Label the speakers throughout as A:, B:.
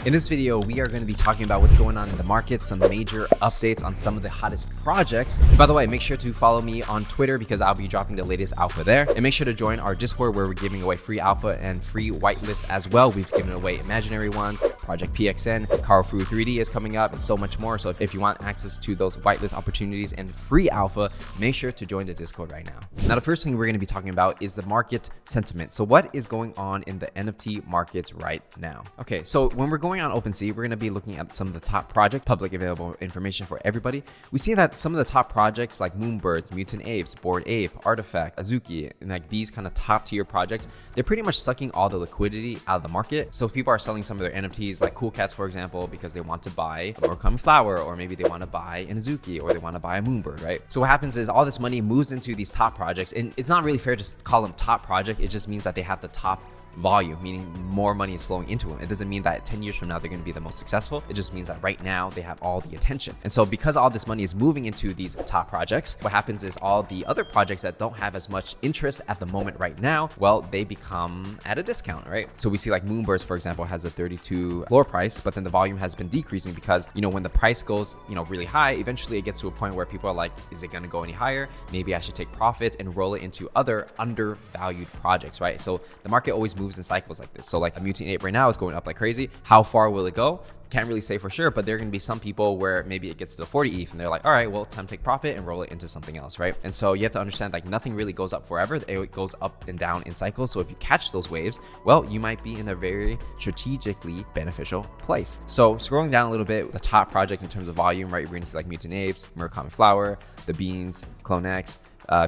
A: In this video, we are going to be talking about what's going on in the market, some major updates on some of the hottest projects. And by the way, make sure to follow me on Twitter because I'll be dropping the latest alpha there. And make sure to join our Discord where we're giving away free alpha and free whitelist as well. We've given away imaginary ones, Project PXN, Carton 3D is coming up, and so much more. So if you want access to those whitelist opportunities and free alpha, make sure to join the Discord right now. Now, the first thing we're going to be talking about is the market sentiment. So what is going on in the NFT markets right now? Okay, so when we're going on OpenSea, we're going to be looking at some of the top project, public available information for everybody. We see that some of the top projects like Moonbirds, Mutant Apes, Bored Ape, Artifact, Azuki, and like these kind of top tier projects, they're pretty much sucking all the liquidity out of the market. So people are selling some of their NFTs like Cool Cats, for example, because they want to buy a Murakami flower, or maybe they want to buy an Azuki, or they want to buy a Moonbird, right? So what happens is all this money moves into these top projects, and it's not really fair to call them top project. It just means that they have the top volume, meaning more money is flowing into them. It doesn't mean that 10 years from now they're going to be the most successful. It just means that right now they have all the attention. And so because all this money is moving into these top projects, what happens is all the other projects that don't have as much interest at the moment right now, well, they become at a discount, right? So we see like Moonbirds, for example, has a 32 floor price, but then the volume has been decreasing because, when the price goes, really high, eventually it gets to a point where people are like, is it going to go any higher? Maybe I should take profits and roll it into other undervalued projects, right? So the market always moves in cycles like this. So like a Mutant Ape right now is going up like crazy. How far will it go? Can't really say for sure, but there are going to be some people where maybe it gets to the 40 ETH and they're like, all right, well, time to take profit and roll it into something else, right? And so you have to understand like nothing really goes up forever. It goes up and down in cycles. So if you catch those waves, well, you might be in a very strategically beneficial place. So scrolling down a little bit, the top projects in terms of volume, right? We're going to see like Mutant Apes, Murakami Flower, The Beans, Clone X,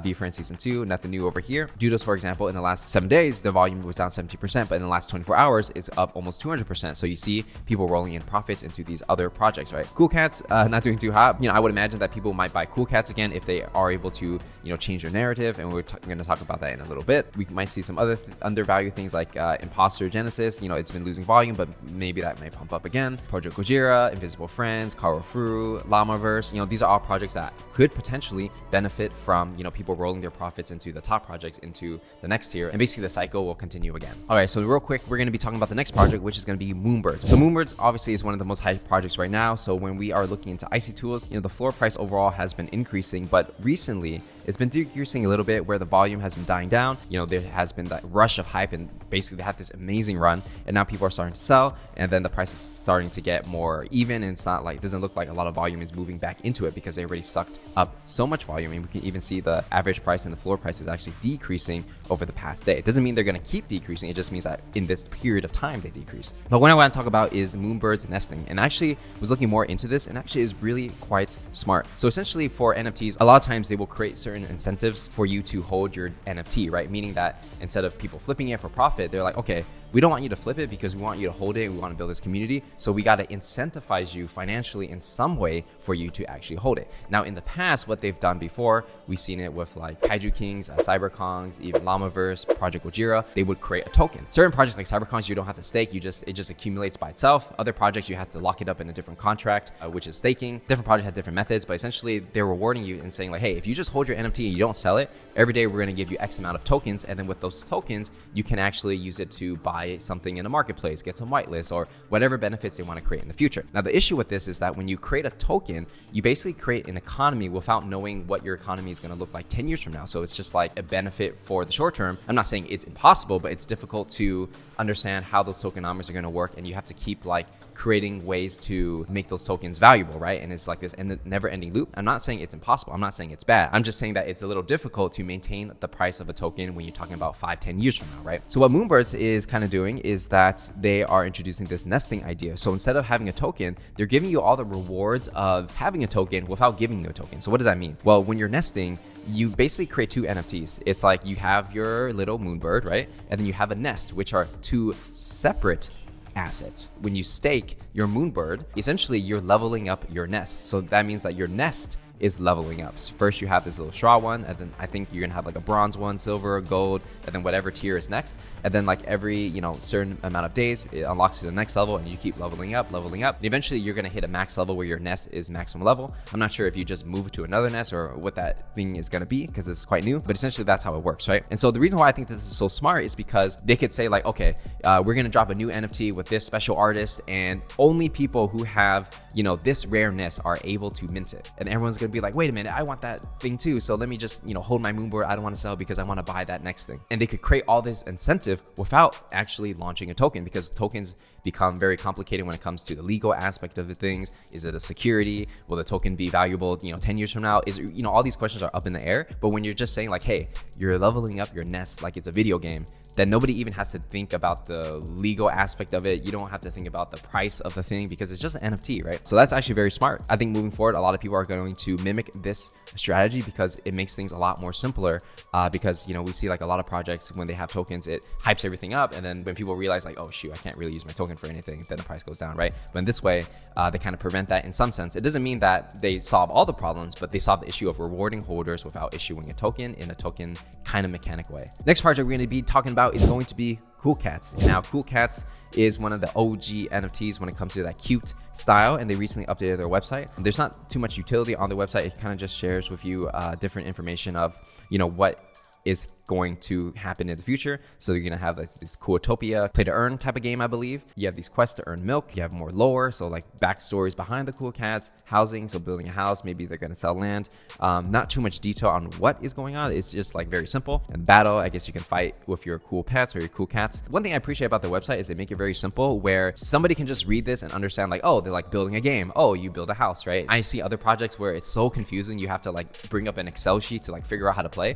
A: V Friends Season 2, nothing new over here. Dudos, for example, in the last 7 days, the volume was down 70%, but in the last 24 hours, it's up almost 200%. So you see people rolling in profits into these other projects, right? Cool Cats, not doing too hot. I would imagine that people might buy Cool Cats again if they are able to, change their narrative. And we're going to talk about that in a little bit. We might see some other undervalued things like Imposter Genesis. It's been losing volume, but maybe that may pump up again. Project Gojira, Invisible Friends, Karofru, Llamaverse. These are all projects that could potentially benefit from, people rolling their profits into the top projects into the next tier, and basically the cycle will continue again. All right, so real quick, we're going to be talking about the next project, which is going to be Moonbirds. So Moonbirds obviously is one of the most hyped projects right now. So when we are looking into icy tools, the floor price overall has been increasing, but recently it's been decreasing a little bit where the volume has been dying down. There has been that rush of hype, and basically they had this amazing run, and now people are starting to sell, and then the price is starting to get more even, and it's not like, it doesn't look like a lot of volume is moving back into it because they already sucked up so much volume. And we can even see the average price and the floor price is actually decreasing over the past day. It doesn't mean they're going to keep decreasing. It just means that in this period of time they decreased. But what I want to talk about is Moonbirds nesting, and actually was looking more into this, and actually is really quite smart. So essentially for NFTs, a lot of times they will create certain incentives for you to hold your NFT, right? Meaning that instead of people flipping it for profit, they're like, okay, we don't want you to flip it because we want you to hold it. We want to build this community. So we got to incentivize you financially in some way for you to actually hold it. Now, in the past, what they've done before, we've seen it with like Kaiju Kings, Cyberkongs, even Llamaverse, Project Gojira. They would create a token. Certain projects like Cyberkongs, you don't have to stake. It just accumulates by itself. Other projects, you have to lock it up in a different contract, which is staking. Different projects have different methods, but essentially they're rewarding you and saying like, hey, if you just hold your NFT and you don't sell it, every day we're going to give you X amount of tokens. And then with those tokens, you can actually use it to buy something in a marketplace, get some whitelists, or whatever benefits they want to create in the future. Now, the issue with this is that when you create a token, you basically create an economy without knowing what your economy is going to look like 10 years from now. So it's just like a benefit for the short term. I'm not saying it's impossible, but it's difficult to understand how those tokenomics are going to work. And you have to keep like creating ways to make those tokens valuable, right? And it's like this never ending loop. I'm not saying it's impossible. I'm not saying it's bad. I'm just saying that it's a little difficult to maintain the price of a token when you're talking about 5-10 years from now, right? So what Moonbirds is kind of doing is that they are introducing this nesting idea. So instead of having a token, they're giving you all the rewards of having a token without giving you a token. So what does that mean? Well, when you're nesting, you basically create two NFTs. It's like you have your little Moonbird, right? And then you have a nest, which are two separate assets. When you stake your Moonbird, essentially you're leveling up your nest. So that means that your nest is leveling up. So first you have this little straw one, and then I think you're gonna have like a bronze one, silver, gold, and then whatever tier is next. And then like every, certain amount of days, it unlocks to the next level, and you keep leveling up. And eventually you're gonna hit a max level where your nest is maximum level. I'm not sure if you just move to another nest or what that thing is gonna be, because it's quite new, but essentially that's how it works, right? And so the reason why I think this is so smart is because they could say like, okay, we're gonna drop a new NFT with this special artist, and only people who have, this rareness are able to mint it. And everyone's gonna be like, wait a minute, I want that thing too. So let me just, hold my Moonbird. I don't want to sell because I want to buy that next thing. And they could create all this incentive without actually launching a token, because tokens become very complicated when it comes to the legal aspect of the things. Is it a security? Will the token be valuable, 10 years from now? Is, all these questions are up in the air. But when you're just saying like, hey, you're leveling up your nest like it's a video game, then nobody even has to think about the legal aspect of it. You don't have to think about the price of the thing because it's just an NFT, right? So that's actually very smart. I think moving forward, a lot of people are going to mimic this strategy because it makes things a lot more simpler. Because, we see like a lot of projects when they have tokens, it hypes everything up. And then when people realize like, oh shoot, I can't really use my token for anything, then the price goes down, right? But in this way, they kind of prevent that in some sense. It doesn't mean that they solve all the problems, but they solve the issue of rewarding holders without issuing a token in a token kind of mechanic way. Next project we're going to be talking about is going to be Cool Cats. Now, Cool Cats is one of the OG NFTs when it comes to that cute style, and they recently updated their website. There's not too much utility on the website. It kind of just shares with you different information of, what is going to happen in the future. So you're gonna have this Cooltopia play to earn type of game, I believe. You have these quests to earn milk. You have more lore, so like backstories behind the cool cats, housing, so building a house, maybe they're gonna sell land. Not too much detail on what is going on. It's just like very simple. And battle, I guess you can fight with your cool pets or your cool cats. One thing I appreciate about the website is they make it very simple, where somebody can just read this and understand like, oh, they're like building a game. Oh, you build a house, right? I see other projects where it's so confusing. You have to like bring up an Excel sheet to like figure out how to play.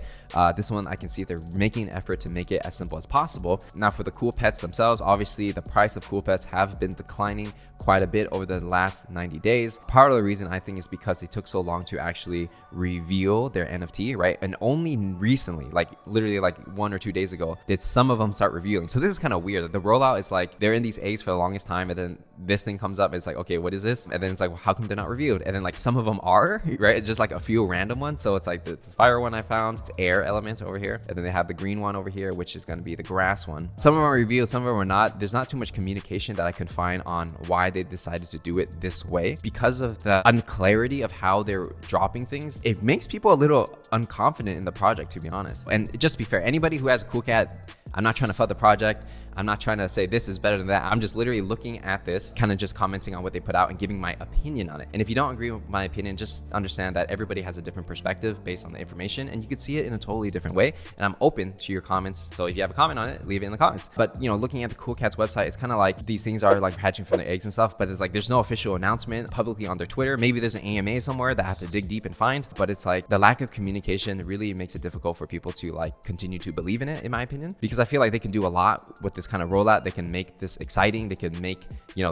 A: This one, I can see they're making an effort to make it as simple as possible. Now for the cool pets themselves, obviously the price of cool pets have been declining quite a bit over the last 90 days. Part of the reason I think is because they took so long to actually reveal their NFT, right? And only recently, like literally like 1 or 2 days ago, did some of them start revealing. So this is kind of weird. The rollout is like they're in these A's for the longest time, and then this thing comes up. It's like, okay, what is this? And then it's like, well, how come they're not revealed? And then like some of them are, right? It's just like a few random ones. So it's like the fire one I found, it's air element over here, and then they have the green one over here, which is going to be the grass one. Some of them are revealed, some of them are not. There's not too much communication that I can find on why they decided to do it this way. Because of the unclarity of how they're dropping things, it makes people a little unconfident in the project, to be honest. And just to be fair, anybody who has a cool cat, I'm not trying to FUD the project. I'm not trying to say this is better than that. I'm just literally looking at this, kind of just commenting on what they put out and giving my opinion on it. And if you don't agree with my opinion, just understand that everybody has a different perspective based on the information, and you could see it in a totally different way. And I'm open to your comments. So if you have a comment on it, leave it in the comments. But looking at the Cool Cats website, it's kind of like these things are like hatching from the eggs and stuff, but it's like there's no official announcement publicly on their Twitter. Maybe there's an AMA somewhere that I have to dig deep and find, but it's like the lack of communication really makes it difficult for people to like continue to believe in it, in my opinion, because I feel like they can do a lot with this kind of rollout. They can make this exciting. They can make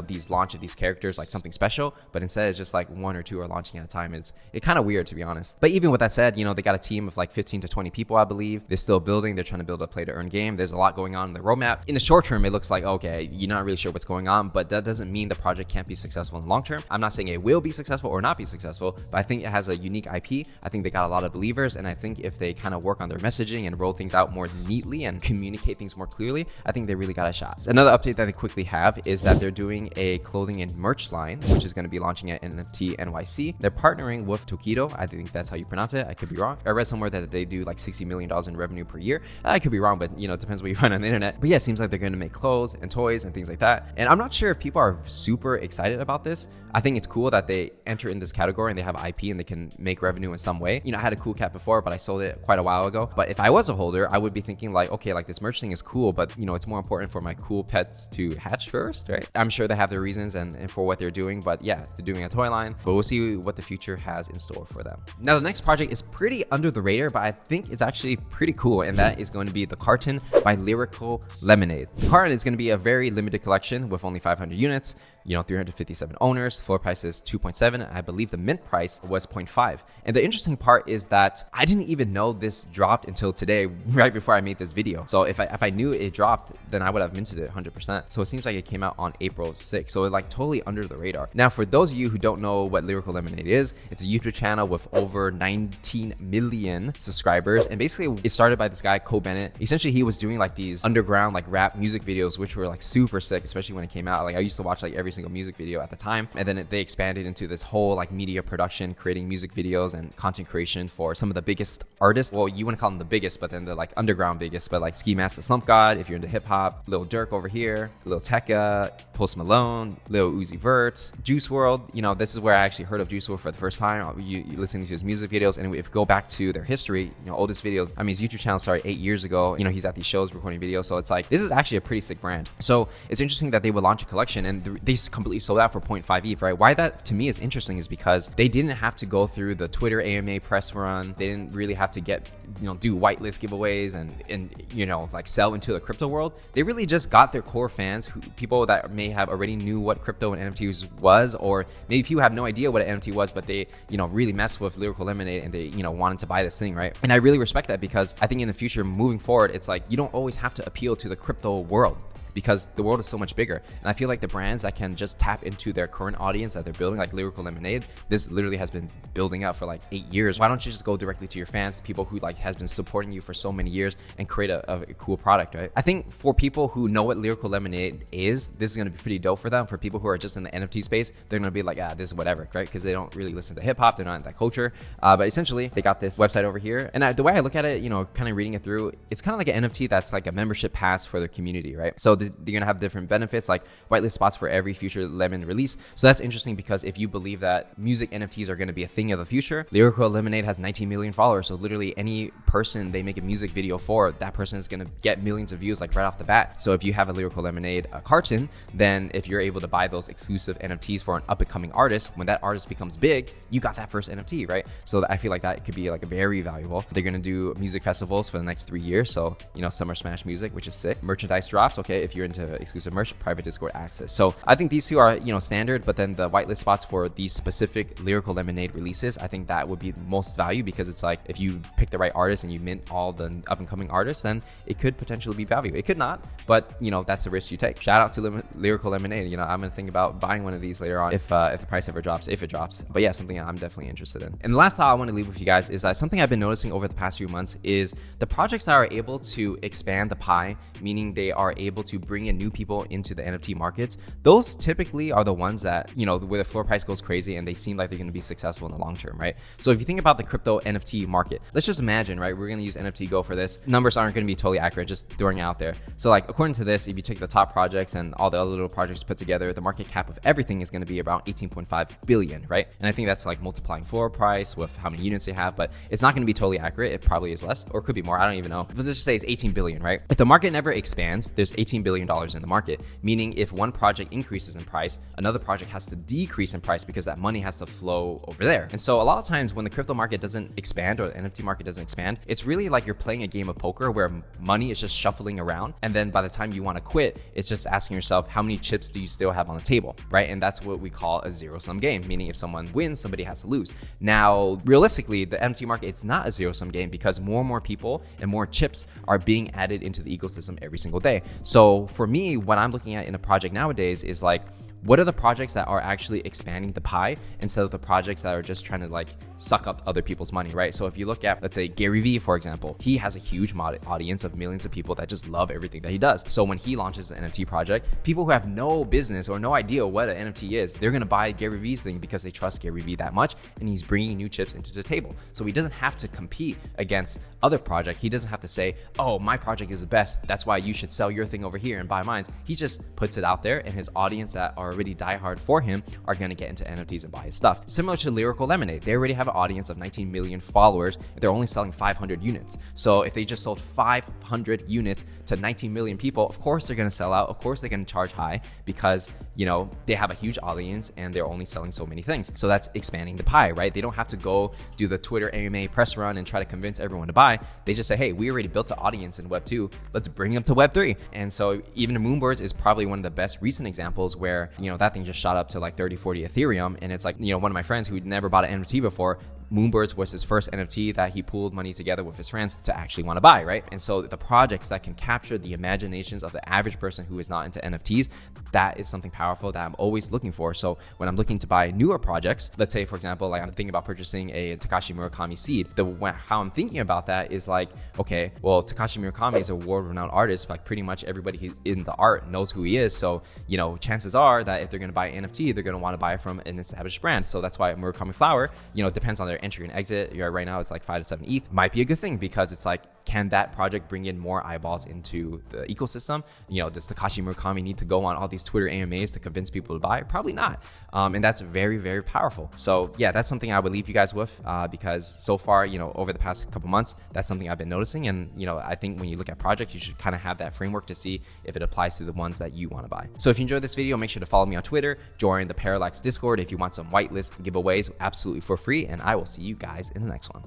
A: these launch of these characters like something special, but instead it's just like 1 or 2 are launching at a time. It's kind of weird, to be honest. But even with that said, they got a team of like 15 to 20 people, I believe. They're still building. They're trying to build a play to earn game. There's a lot going on in the roadmap. In the short term, it looks like, okay, you're not really sure what's going on, but that doesn't mean the project can't be successful in the long term. I'm not saying it will be successful or not be successful, but I think it has a unique IP. I think they got a lot of believers, and I think if they kind of work on their messaging and roll things out more neatly and communicate things more clearly, I think they really got a shot. Another update that they quickly have is that they're doing a clothing and merch line, which is going to be launching at NFT NYC. They're partnering with Tokido. I think that's how you pronounce it. I could be wrong. I read somewhere that they do like $60 million in revenue per year. I could be wrong, but it depends what you find on the internet. But yeah, it seems like they're going to make clothes and toys and things like that. And I'm not sure if people are super excited about this. I think it's cool that they enter in this category and they have IP and they can make revenue in some way. I had a cool cat before, but I sold it quite a while ago. But if I was a holder, I would be thinking like, okay, like this merch thing is cool, but it's more important for my cool pets to hatch first, right? I'm sure they have their reasons and for what they're doing, but yeah, they're doing a toy line, but we'll see what the future has in store for them. Now, the next project is pretty under the radar, but I think it's actually pretty cool, and that is going to be the Carton by Lyrical Lemonade. Carton is going to be a very limited collection with only 500 units, 357 owners, floor price is 2.7. I believe the mint price was 0.5. And the interesting part is that I didn't even know this dropped until today, right before I made this video. So if I knew it dropped, then I would have minted it 100%. So it seems like it came out on April 6th. So it's like totally under the radar. Now, for those of you who don't know what Lyrical Lemonade is, it's a YouTube channel with over 19 million subscribers. And basically it started by this guy, Cole Bennett. Essentially, he was doing like these underground like rap music videos, which were like super sick, especially when it came out. Like I used to watch like every single music video at the time. And then they expanded into this whole like media production, creating music videos and content creation for some of the biggest artists. Well, you wouldn't call them the biggest, but then they're like underground biggest, but like Ski Mask the Slump God, if you're into hip hop, Lil Durk over here, Lil Tecca, Post Malone, Lil Uzi Vert, Juice WRLD. You know, this is where I actually heard of Juice WRLD for the first time. You listening to his music videos, and if you go back to their history, you know, oldest videos, I mean, his YouTube channel started 8 years ago. You know, he's at these shows recording videos, so it's like, this is actually a pretty sick brand. So it's interesting that they would launch a collection and they completely sold out for 0.5 ETH, right? Why that to me is interesting is because they didn't have to go through the Twitter AMA press run. They didn't really have to get, you know, do whitelist giveaways and you know, like sell into the crypto world. They really just got their core fans, people that may have already knew what crypto and NFTs was, or maybe people have no idea what an NFT was, but they, you know, really messed with Lyrical Lemonade and they, you know, wanted to buy this thing, right? And I really respect that, because I think in the future, moving forward, it's like you don't always have to appeal to the crypto world, because the world is so much bigger. And I feel like the brands that can just tap into their current audience that they're building, like Lyrical Lemonade, this literally has been building up for like 8 years. Why don't you just go directly to your fans, people who like has been supporting you for so many years, and create a cool product, right? I think for people who know what Lyrical Lemonade is, this is gonna be pretty dope for them. For people who are just in the NFT space, they're gonna be like, this is whatever, right? Because they don't really listen to hip hop, they're not in that culture. But essentially, they got this website over here. And the way I look at it, you know, kind of reading it through, it's kind of like an NFT that's like a membership pass for their community, right? So you're gonna have different benefits like whitelist spots for every future Lemon release. So that's interesting, because if you believe that music NFTs are going to be a thing of the future, Lyrical Lemonade has 19 million followers. So literally any person they make a music video for, that person is going to get millions of views like right off the bat. So if you have a Lyrical Lemonade Carton, then if you're able to buy those exclusive NFTs for an up and coming artist, when that artist becomes big, you got that first NFT, right? So I feel like that could be like very valuable. They're going to do music festivals for the next 3 years. So, you know, Summer Smash Music, which is sick. Merchandise drops. Okay. If you're into exclusive merch, private Discord access. So I think these two are, you know, standard, but then the whitelist spots for these specific Lyrical Lemonade releases, I think that would be the most value, because it's like, if you pick the right artist and you mint all the up and coming artists, then it could potentially be value. It could not, but you know, that's a risk you take. Shout out to Lyrical Lemonade. You know, I'm gonna think about buying one of these later on if the price ever drops, if it drops. But yeah, something I'm definitely interested in. And the last thought I want to leave with you guys is that something I've been noticing over the past few months is the projects that are able to expand the pie, meaning they are able to bring in new people into the NFT markets. Those typically are the ones that, you know, where the floor price goes crazy and they seem like they're going to be successful in the long term, right? So if you think about the crypto NFT market, let's just imagine, right? We're going to use NFT Go for this. Numbers aren't going to be totally accurate, just throwing it out there. So like, according to this, if you take the top projects and all the other little projects put together, the market cap of everything is going to be around 18.5 billion, right? And I think that's like multiplying floor price with how many units they have, but it's not going to be totally accurate. It probably is less, or could be more. I don't even know. But let's just say it's 18 billion, right? If the market never expands, there's $18 billion in the market, meaning if one project increases in price, another project has to decrease in price, because that money has to flow over there. And so a lot of times when the crypto market doesn't expand, or the NFT market doesn't expand, it's really like you're playing a game of poker where money is just shuffling around. And then by the time you want to quit, it's just asking yourself, how many chips do you still have on the table, right? And that's what we call a zero-sum game, meaning if someone wins, somebody has to lose. Now, realistically, the NFT market, it's not a zero-sum game, because more and more people and more chips are being added into the ecosystem every single day. So for me, what I'm looking at in a project nowadays is like, what are the projects that are actually expanding the pie instead of the projects that are just trying to like suck up other people's money, right? So if you look at, let's say Gary Vee, for example, he has a huge audience of millions of people that just love everything that he does. So when he launches an NFT project, people who have no business or no idea what an NFT is, they're going to buy Gary Vee's thing because they trust Gary Vee that much, and he's bringing new chips into the table. So he doesn't have to compete against other projects. He doesn't have to say, oh, my project is the best, that's why you should sell your thing over here and buy mine. He just puts it out there, and his audience that are already diehard for him are going to get into NFTs and buy his stuff. Similar to Lyrical Lemonade, they already have an audience of 19 million followers. They're only selling 500 units. So if they just sold 500 units to 19 million people, of course they're going to sell out. Of course they're going to charge high, because, you know, they have a huge audience and they're only selling so many things. So that's expanding the pie, right? They don't have to go do the Twitter AMA press run and try to convince everyone to buy. They just say, hey, we already built an audience in Web 2. Let's bring them to Web 3. And so even Moonbirds is probably one of the best recent examples where, you know, that thing just shot up to like 30, 40 Ethereum. And it's like, you know, one of my friends who never bought an NFT before, Moonbirds was his first NFT that he pooled money together with his friends to actually want to buy, right? And so the projects that can capture the imaginations of the average person who is not into NFTs, that is something powerful that I'm always looking for. So when I'm looking to buy newer projects, let's say, for example, like I'm thinking about purchasing a Takashi Murakami seed, how I'm thinking about that is like, okay, well, Takashi Murakami is a world-renowned artist. Like pretty much everybody in the art knows who he is. So, you know, chances are that if they're going to buy an NFT, they're going to want to buy it from an established brand. So that's why Murakami flower, you know, it depends on their entry and exit. Right now it's like 5 to 7 ETH. Might be a good thing because it's like, can that project bring in more eyeballs into the ecosystem? You know, does Takashi Murakami need to go on all these Twitter AMAs to convince people to buy? Probably not. And that's very, very powerful. So yeah, that's something I would leave you guys with because so far, you know, over the past couple months, that's something I've been noticing. And, you know, I think when you look at projects, you should kind of have that framework to see if it applies to the ones that you want to buy. So if you enjoyed this video, make sure to follow me on Twitter, join the Parallax Discord if you want some whitelist giveaways absolutely for free, and I will see you guys in the next one.